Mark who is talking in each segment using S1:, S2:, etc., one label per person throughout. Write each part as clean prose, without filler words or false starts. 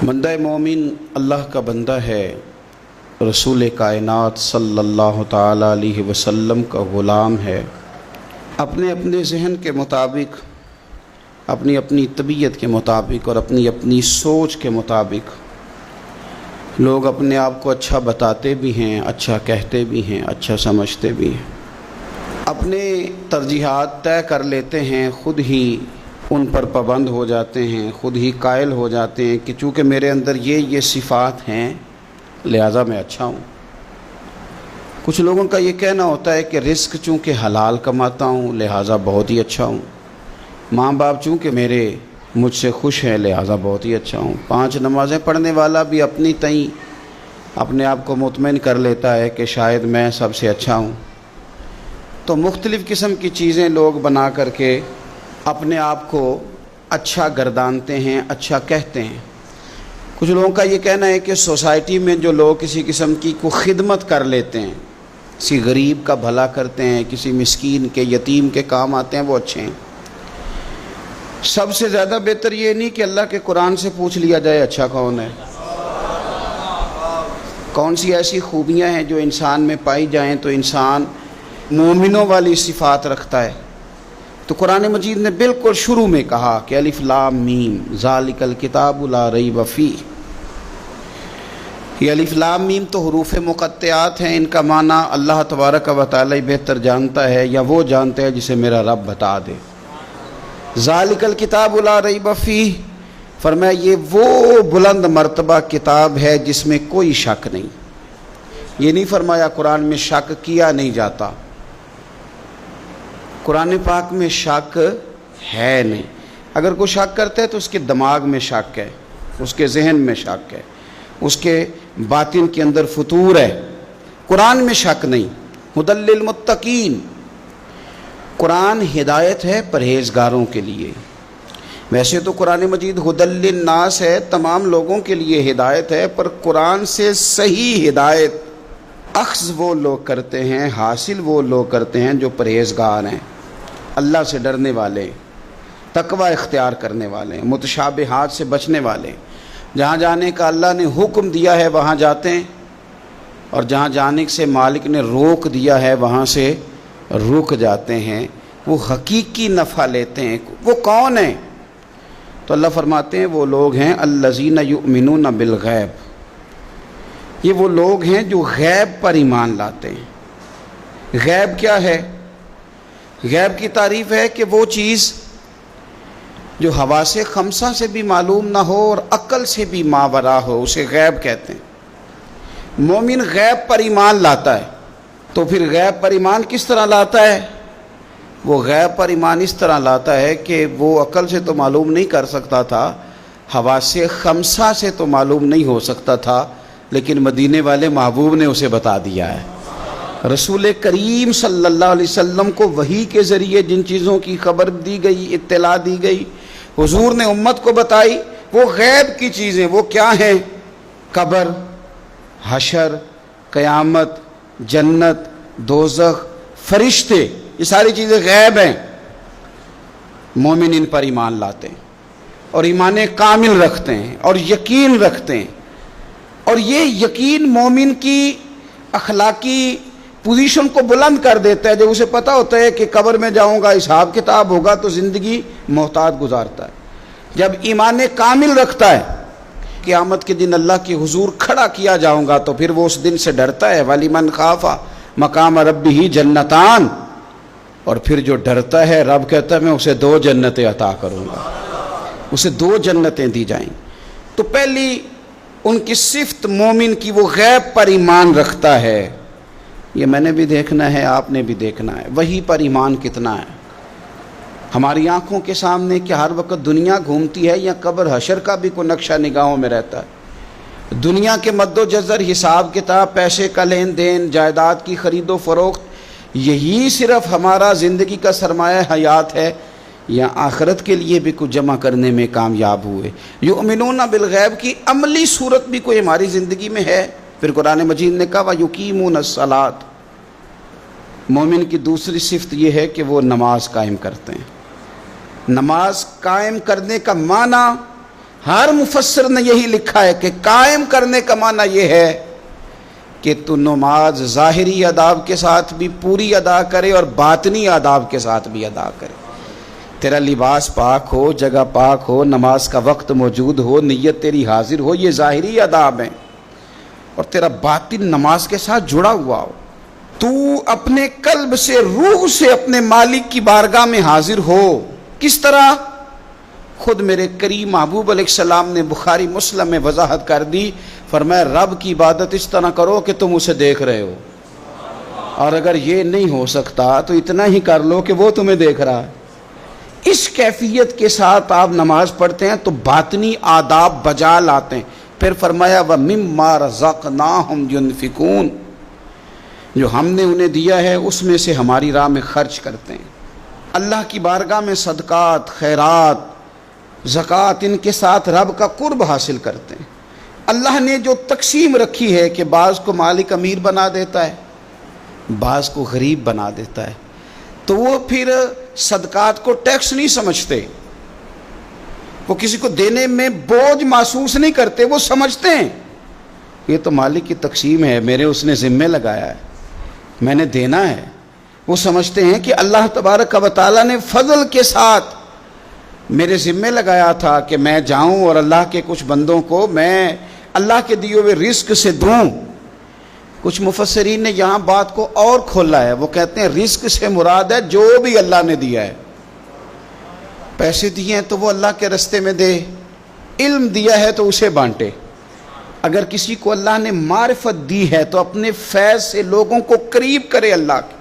S1: بندہ مومن اللہ کا بندہ ہے، رسول کائنات صلی اللہ تعالیٰ علیہ وسلم کا غلام ہے۔ اپنے اپنے ذہن کے مطابق، اپنی اپنی طبیعت کے مطابق اور اپنی اپنی سوچ کے مطابق لوگ اپنے آپ کو اچھا بتاتے بھی ہیں، اچھا کہتے بھی ہیں، اچھا سمجھتے بھی ہیں، اپنے ترجیحات طے کر لیتے ہیں، خود ہی ان پر پابند ہو جاتے ہیں، خود ہی قائل ہو جاتے ہیں کہ چونکہ میرے اندر یہ صفات ہیں لہٰذا میں اچھا ہوں۔ کچھ لوگوں کا یہ کہنا ہوتا ہے کہ رزق چونکہ حلال کماتا ہوں لہٰذا بہت ہی اچھا ہوں، ماں باپ چونکہ میرے مجھ سے خوش ہیں لہٰذا بہت ہی اچھا ہوں۔ 5 نمازیں پڑھنے والا بھی اپنی تئیں اپنے آپ کو مطمئن کر لیتا ہے کہ شاید میں سب سے اچھا ہوں۔ تو مختلف قسم کی چیزیں لوگ بنا کر کے اپنے آپ کو اچھا گردانتے ہیں، اچھا کہتے ہیں۔ کچھ لوگوں کا یہ کہنا ہے کہ سوسائٹی میں جو لوگ کسی قسم کی کوئی خدمت کر لیتے ہیں، کسی غریب کا بھلا کرتے ہیں، کسی مسکین کے یتیم کے کام آتے ہیں، وہ اچھے ہیں۔ سب سے زیادہ بہتر یہ نہیں کہ اللہ کے قرآن سے پوچھ لیا جائے اچھا کون ہے، کون سی ایسی خوبیاں ہیں جو انسان میں پائی جائیں تو انسان مومنوں والی صفات رکھتا ہے۔ تو قرآن مجید نے بالکل شروع میں کہا کہ الف لام میم ذالک الکتاب لا ریب فیہ۔ یہ الف لام میم تو حروف مقطعات ہیں، ان کا معنی اللہ تبارک و تعالی بہتر جانتا ہے، یا وہ جانتا ہے جسے میرا رب بتا دے۔ ذالک الکتاب لا ریب فیہ فرمایا یہ وہ بلند مرتبہ کتاب ہے جس میں کوئی شک نہیں۔ یہ نہیں فرمایا قرآن میں شک کیا نہیں جاتا، قرآن پاک میں شک ہے نہیں۔ اگر کوئی شک کرتا ہے تو اس کے دماغ میں شک ہے، اس کے ذہن میں شک ہے، اس کے باطن کے اندر فطور ہے۔ قرآن میں شک نہیں۔ ھدی للمتقین، قرآن ہدایت ہے پرہیزگاروں کے لیے۔ ویسے تو قرآن مجید ھدی للناس ہے، تمام لوگوں کے لیے ہدایت ہے، پر قرآن سے صحیح ہدایت اخذ وہ لوگ کرتے ہیں، حاصل وہ لوگ کرتے ہیں جو پرہیزگار ہیں، اللہ سے ڈرنے والے، تقوی اختیار کرنے والے، متشابہات سے بچنے والے۔ جہاں جانے کا اللہ نے حکم دیا ہے وہاں جاتے ہیں، اور جہاں جانے سے مالک نے روک دیا ہے وہاں سے رک جاتے ہیں۔ وہ حقیقی نفع لیتے ہیں۔ وہ کون ہیں؟ تو اللہ فرماتے ہیں وہ لوگ ہیں الذین یؤمنون بالغیب، یہ وہ لوگ ہیں جو غیب پر ایمان لاتے ہیں۔ غیب کیا ہے؟ غیب کی تعریف ہے کہ وہ چیز جو حواس خمسہ سے بھی معلوم نہ ہو اور عقل سے بھی ماوراء ہو، اسے غیب کہتے ہیں۔ مومن غیب پر ایمان لاتا ہے، تو پھر غیب پر ایمان کس طرح لاتا ہے؟ وہ غیب پر ایمان اس طرح لاتا ہے کہ وہ عقل سے تو معلوم نہیں کر سکتا تھا، حواس خمسہ سے تو معلوم نہیں ہو سکتا تھا، لیکن مدینے والے محبوب نے اسے بتا دیا ہے۔ رسول کریم صلی اللہ علیہ وسلم کو وحی کے ذریعے جن چیزوں کی خبر دی گئی، اطلاع دی گئی، حضور نے امت کو بتائی، وہ غیب کی چیزیں۔ وہ کیا ہیں؟ قبر، حشر، قیامت، جنت، دوزخ، فرشتے، یہ ساری چیزیں غیب ہیں۔ مومن ان پر ایمان لاتے ہیں اور ایمان کامل رکھتے ہیں اور یقین رکھتے ہیں، اور یہ یقین مومن کی اخلاقی پوزیشن کو بلند کر دیتا ہے۔ جب اسے پتہ ہوتا ہے کہ قبر میں جاؤں گا، حساب کتاب ہوگا، تو زندگی محتاط گزارتا ہے۔ جب ایمان کامل رکھتا ہے، قیامت کے دن اللہ کے حضور کھڑا کیا جاؤں گا، تو پھر وہ اس دن سے ڈرتا ہے۔ وَلِمَنْ خَافَ مَقَامَ رَبِّهِ جَنَّتَانِ، اور پھر جو ڈرتا ہے رب کہتا ہے میں اسے 2 جنتیں عطا کروں گا، اسے 2 جنتیں دی جائیں۔ تو پہلی ان کی صفت مومن کی، وہ غیب پر ایمان رکھتا ہے۔ یہ میں نے بھی دیکھنا ہے، آپ نے بھی دیکھنا ہے، وہی پر ایمان کتنا ہے۔ ہماری آنکھوں کے سامنے کہ ہر وقت دنیا گھومتی ہے، یا قبر حشر کا بھی کوئی نقشہ نگاہوں میں رہتا ہے؟ دنیا کے مد و جزر، حساب کتاب، پیسے کا لین دین، جائیداد کی خرید و فروخت، یہی صرف ہمارا زندگی کا سرمایہ حیات ہے، یا آخرت کے لیے بھی کچھ جمع کرنے میں کامیاب ہوئے؟ یؤمنون بالغیب کی عملی صورت بھی کوئی ہماری زندگی میں ہے؟ پھر قرآن مجید نے کہا وَيُقِيمُونَ الصَّلَاةَ، مومن کی دوسری صفت یہ ہے کہ وہ نماز قائم کرتے ہیں۔ نماز قائم کرنے کا معنی ہر مفسر نے یہی لکھا ہے کہ قائم کرنے کا معنی یہ ہے کہ تو نماز ظاہری آداب کے ساتھ بھی پوری ادا کرے اور باطنی آداب کے ساتھ بھی ادا کرے. تیرا لباس پاک ہو، جگہ پاک ہو، نماز کا وقت موجود ہو، نیت تیری حاضر ہو، یہ ظاہری آداب ہیں، اور تیرا باطن نماز کے ساتھ جڑا ہوا ہو. تو اپنے قلب سے، روح سے اپنے مالک کی بارگاہ میں حاضر ہو. کس طرح؟ خود میرے کریم محبوب علیہ السلام نے بخاری مسلم میں وضاحت کر دی. فرمایا رب کی عبادت اس طرح کرو کہ تم اسے دیکھ رہے ہو، اور اگر یہ نہیں ہو سکتا تو اتنا ہی کر لو کہ وہ تمہیں دیکھ رہا ہے. اس کیفیت کے ساتھ آپ نماز پڑھتے ہیں تو باطنی آداب بجا لاتے ہیں. پھر فرمایا وَمِمَّا رَزَقْنَاهُمْ يُنْفِقُونَ، جو ہم نے انہیں دیا ہے اس میں سے ہماری راہ میں خرچ کرتے ہیں. اللہ کی بارگاہ میں صدقات، خیرات، زکوٰۃ، ان کے ساتھ رب کا قرب حاصل کرتے ہیں. اللہ نے جو تقسیم رکھی ہے کہ بعض کو مالک امیر بنا دیتا ہے، بعض کو غریب بنا دیتا ہے، تو وہ پھر صدقات کو ٹیکس نہیں سمجھتے، وہ کسی کو دینے میں بوجھ محسوس نہیں کرتے. وہ سمجھتے ہیں یہ تو مالک کی تقسیم ہے، میرے اس نے ذمہ لگایا ہے، میں نے دینا ہے. وہ سمجھتے ہیں کہ اللہ تبارک و تعالیٰ نے فضل کے ساتھ میرے ذمہ لگایا تھا کہ میں جاؤں اور اللہ کے کچھ بندوں کو میں اللہ کے دیے ہوئے رزق سے دوں. کچھ مفسرین نے یہاں بات کو اور کھولا ہے. وہ کہتے ہیں رزق سے مراد ہے جو بھی اللہ نے دیا ہے. پیسے دیے ہیں تو وہ اللہ کے رستے میں دے، علم دیا ہے تو اسے بانٹے. اگر کسی کو اللہ نے معرفت دی ہے تو اپنے فیض سے لوگوں کو قریب کرے اللہ کے،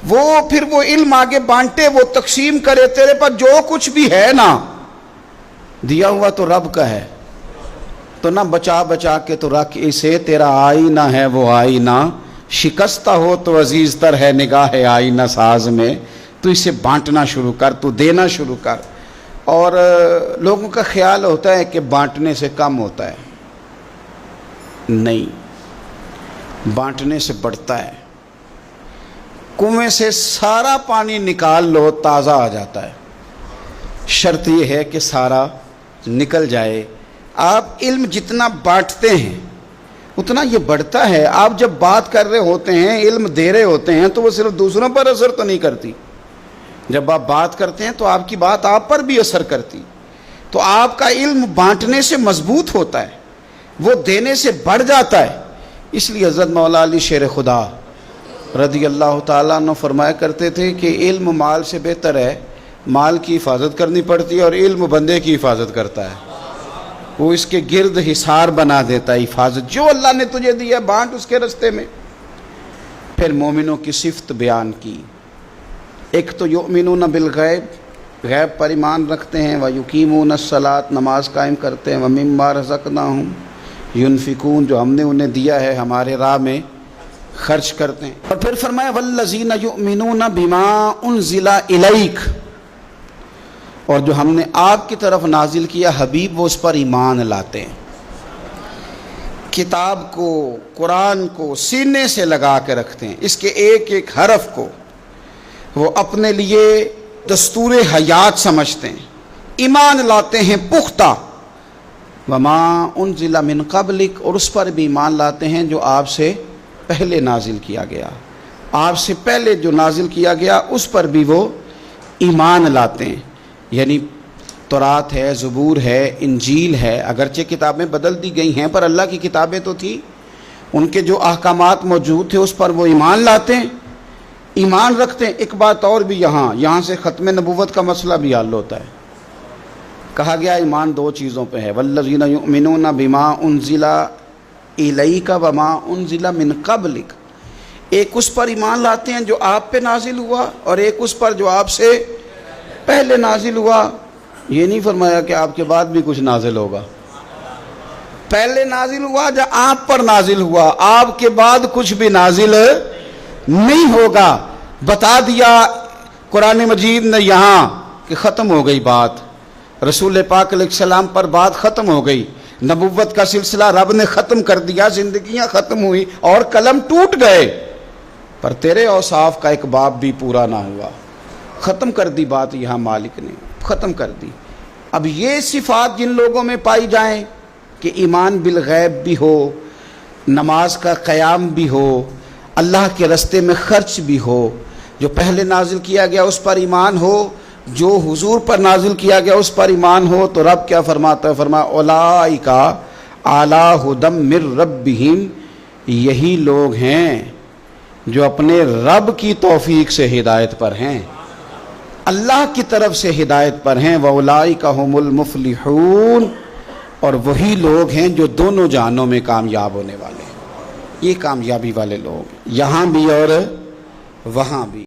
S1: وہ پھر وہ علم آگے بانٹے، وہ تقسیم کرے. تیرے پر جو کچھ بھی ہے نا دیا ہوا تو رب کا ہے، تو نہ بچا بچا کے تو رکھ اسے. تیرا آئینہ ہے وہ آئینہ، شکستہ ہو تو عزیز تر ہے نگاہ آئینہ ساز میں. تو اسے بانٹنا شروع کر، تو دینا شروع کر. اور لوگوں کا خیال ہوتا ہے کہ بانٹنے سے کم ہوتا ہے، نہیں، بانٹنے سے بڑھتا ہے. کنویں سے سارا پانی نکال لو تازہ آ جاتا ہے، شرط یہ ہے کہ سارا نکل جائے. آپ علم جتنا بانٹتے ہیں اتنا یہ بڑھتا ہے. آپ جب بات کر رہے ہوتے ہیں، علم دے رہے ہوتے ہیں، تو وہ صرف دوسروں پر اثر تو نہیں کرتی. جب آپ بات کرتے ہیں تو آپ کی بات آپ پر بھی اثر کرتی. تو آپ کا علم بانٹنے سے مضبوط ہوتا ہے، وہ دینے سے بڑھ جاتا ہے. اس لیے حضرت مولا علی شیر خدا رضی اللہ تعالیٰ عنہ فرمایا کرتے تھے کہ علم مال سے بہتر ہے. مال کی حفاظت کرنی پڑتی ہے اور علم بندے کی حفاظت کرتا ہے. وہ اس کے گرد حصار بنا دیتا ہے. حفاظت جو اللہ نے تجھے دیا بانٹ اس کے رستے میں. پھر مومنوں کی صفت بیان کی. ایک تو یؤمنون بالغیب، غیب پر ایمان رکھتے ہیں، ویقیمون الصلاۃ، نماز قائم کرتے ہیں، ومما رزقناہم ینفقون، جو ہم نے انہیں دیا ہے ہمارے راہ میں خرچ کرتے ہیں. اور پھر فرمایا والذین یؤمنون بما انزل الیک، اور جو ہم نے آپ کی طرف نازل کیا حبیب وہ اس پر ایمان لاتے ہیں. کتاب کو، قرآن کو سینے سے لگا کے رکھتے ہیں، اس کے ایک ایک حرف کو وہ اپنے لیے دستور حیات سمجھتے ہیں، ایمان لاتے ہیں پختہ. وما انزل من قبلک، اور اس پر بھی ایمان لاتے ہیں جو آپ سے پہلے نازل کیا گیا. آپ سے پہلے جو نازل کیا گیا اس پر بھی وہ ایمان لاتے ہیں. یعنی تورات ہے، زبور ہے، انجیل ہے، اگرچہ کتابیں بدل دی گئی ہیں پر اللہ کی کتابیں تو تھی، ان کے جو احکامات موجود تھے اس پر وہ ایمان لاتے ہیں، ایمان رکھتے ہیں. ایک بات اور بھی یہاں سے ختم نبوت کا مسئلہ بھی حل ہوتا ہے. کہا گیا ایمان دو چیزوں پہ ہے، والذین یؤمنون بما انزل الیک وما انزل من قبلک. ایک اس پر ایمان لاتے ہیں جو آپ پہ نازل ہوا، اور ایک اس پر جو آپ سے پہلے نازل ہوا. یہ نہیں فرمایا کہ آپ کے بعد بھی کچھ نازل ہوگا. پہلے نازل ہوا جو آپ پر نازل ہوا، آپ کے بعد کچھ بھی نازل نہیں ہوگا. بتا دیا قرآن مجید نے یہاں کہ ختم ہو گئی بات، رسول پاک علیہ السلام پر بات ختم ہو گئی. نبوت کا سلسلہ رب نے ختم کر دیا، زندگیاں ختم ہوئی اور قلم ٹوٹ گئے، پر تیرے اوصاف کا ایک باب بھی پورا نہ ہوا. ختم کر دی بات، یہاں مالک نے ختم کر دی. اب یہ صفات جن لوگوں میں پائی جائیں کہ ایمان بالغیب بھی ہو، نماز کا قیام بھی ہو، اللہ کے راستے میں خرچ بھی ہو، جو پہلے نازل کیا گیا اس پر ایمان ہو، جو حضور پر نازل کیا گیا اس پر ایمان ہو، تو رب کیا فرماتا ہے؟ فرمایا اولئک علی ھدی من ربہم، یہی لوگ ہیں جو اپنے رب کی توفیق سے ہدایت پر ہیں، اللہ کی طرف سے ہدایت پر ہیں۔ وَأُولَٰئِکَ هُمُ الْمُفْلِحُونَ، اور وہی لوگ ہیں جو دونوں جہانوں میں کامیاب ہونے والے ہیں۔ یہ کامیابی والے لوگ یہاں بھی اور وہاں بھی۔